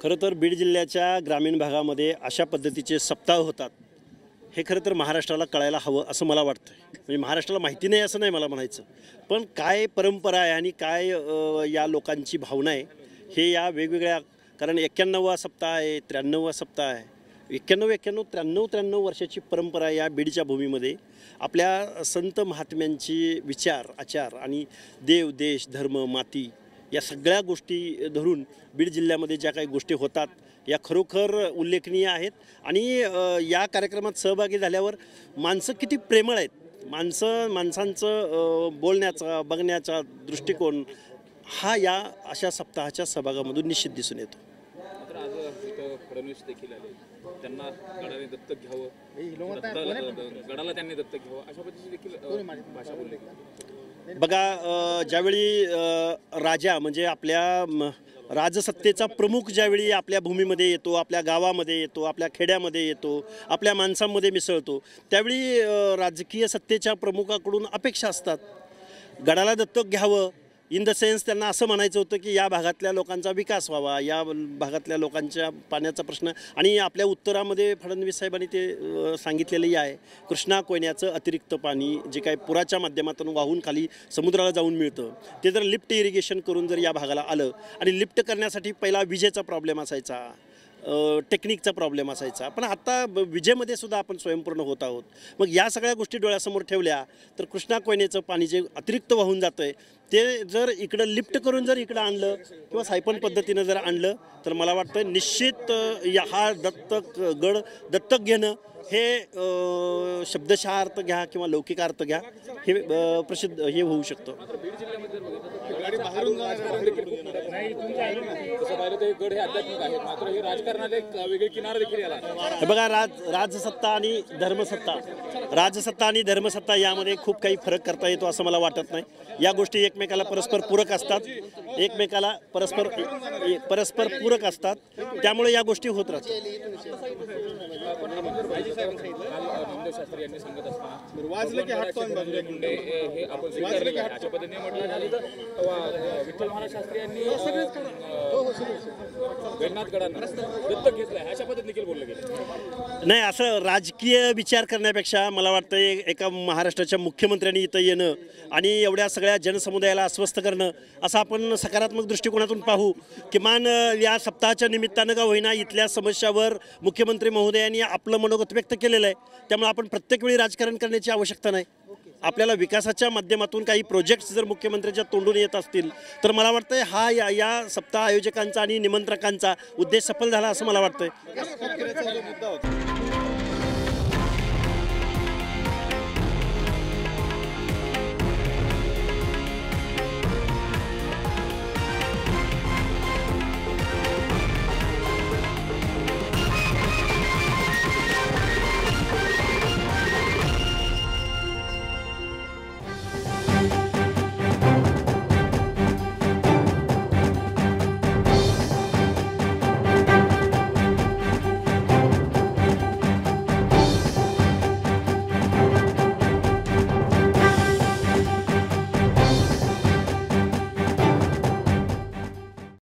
खरं तर बीड जिल्ह्याच्या ग्रामीण भागामध्ये अशा पद्धतीचे सप्ताह होतात हे खरं तर महाराष्ट्राला कळायला हवं असं मला वाटतं. म्हणजे महाराष्ट्राला माहिती नाही असं नाही मला म्हणायचं, पण काय परंपरा आहे आणि काय या लोकांची भावना आहे हे या वेगवेगळ्या, कारण 91वा सप्ताह आहे, 93वा सप्ताह आहे, 93 वर्षाची परंपरा या बीडच्या भूमीमध्ये आपल्या संत महात्म्यांची विचार आचार आणि देव देश धर्म माती या सगळ्या गोष्टी धरून बीड जिल्ह्यामध्ये ज्या काही गोष्टी होतात या खरोखर उल्लेखनीय आहेत. आणि या कार्यक्रमात सहभागी झाल्यावर माणसं किती प्रेमळ आहेत, माणसांचं बोलण्याचा बघण्याचा दृष्टिकोन हा या अशा सप्ताहाच्या सहभागामधून निश्चित दिसून येतो. फडणवीस देखील आले, त्यांना गडाने दत्तक घ्यावं, गडाला त्यांनी दत्तक घ्यावं अशा पद्धतीची देखील भाषा बोलली. बघा, ज्यावेळी राजा म्हणजे आपल्या राजसत्तेचा प्रमुख ज्यावेळी आपल्या भूमीमध्ये येतो, आपल्या गावामध्ये येतो, आपल्या खेड्यामध्ये येतो, आपल्या माणसांमध्ये मिसळतो, त्यावेळी राजकीय सत्तेच्या प्रमुखाकडून अपेक्षा असतात गडाला दत्तक घ्यावं. इन द सेन्स त्यांना असं म्हणायचं होतं की या भागातल्या लोकांचा विकास व्हावा, या भागातल्या लोकांच्या पाण्याचा प्रश्न. आणि आपल्या उत्तरामध्ये फडणवीस साहेबांनी ते सांगितलेलंही आहे, कृष्णा कोयन्याचं अतिरिक्त पाणी जे काही पुराच्या माध्यमातून वाहून खाली समुद्राला जाऊन मिळतं ते जर लिफ्ट इरिगेशन करून जर या भागाला आलं, आणि लिफ्ट करण्यासाठी पहिला विजेचा प्रॉब्लेम असायचा, टेक्निकचा प्रॉब्लेम असायचा, पण आता विजेमध्ये सुद्धा आपण स्वयंपूर्ण होत आहोत. मग या सगळ्या गोष्टी डोळ्यासमोर ठेवल्या तर कृष्णा कोयनेचं पाणी जे अतिरिक्त वाहून जातं आहे ते जर इकडं लिफ्ट करून जर इकडं आणलं किंवा सायपन पद्धतीनं जर आणलं तर मला वाटतं निश्चित हा गड दत्तक घेणं हे शब्दशः अर्थ घ्या किंवा लौकिक अर्थ घ्या हे प्रसिद्ध हे होऊ शकतं. बघा, राजसत्ता आणि धर्मसत्ता यामध्ये खूप काही फरक करता येतो असं मला वाटत नाही. या गोष्टी एकमेकाला परस्पर पूरक असतात, परस्पर पूरक असतात, त्यामुळे या गोष्टी होत राहतात. शास्त्री यांनी सांगत असताना वाजलं की हात तोंड बाजूला मुंडे हे आपण स्वीकारले आहे अशा पद्धतीने म्हटलं झालं तर विठ्ठल महाराज शास्त्री यांनी वेदनाथगडांना दत्तक घेतलंय अशा पद्धतीने देखील बोललं गेलं. नाही, असं राजकीय विचार करण्यापेक्षा मला वाटतं एका महाराष्ट्राच्या मुख्यमंत्र्यांनी इथं येणं आणि एवढ्या सगळ्या जनसमुदायाला अस्वस्थ करणं असं आपण सकारात्मक दृष्टिकोनातून पाहू. किमान या सप्ताहाच्या निमित्तानं का होईना इथल्या समस्यावर मुख्यमंत्री महोदयांनी आपलं मनोगत व्यक्त केलेलं आहे. त्यामुळे आपण प्रत्येक वेळी राजकारण करण्याची आवश्यकता नाही. आपल्याला विकासाच्या माध्यमातून काही प्रोजेक्ट्स जर मुख्यमंत्र्यांच्या तोंडून येत असतील तर मला वाटतं हा या सप्ताह आयोजकांचा आणि निमंत्रकांचा उद्देश सफल झाला असं मला वाटतंय.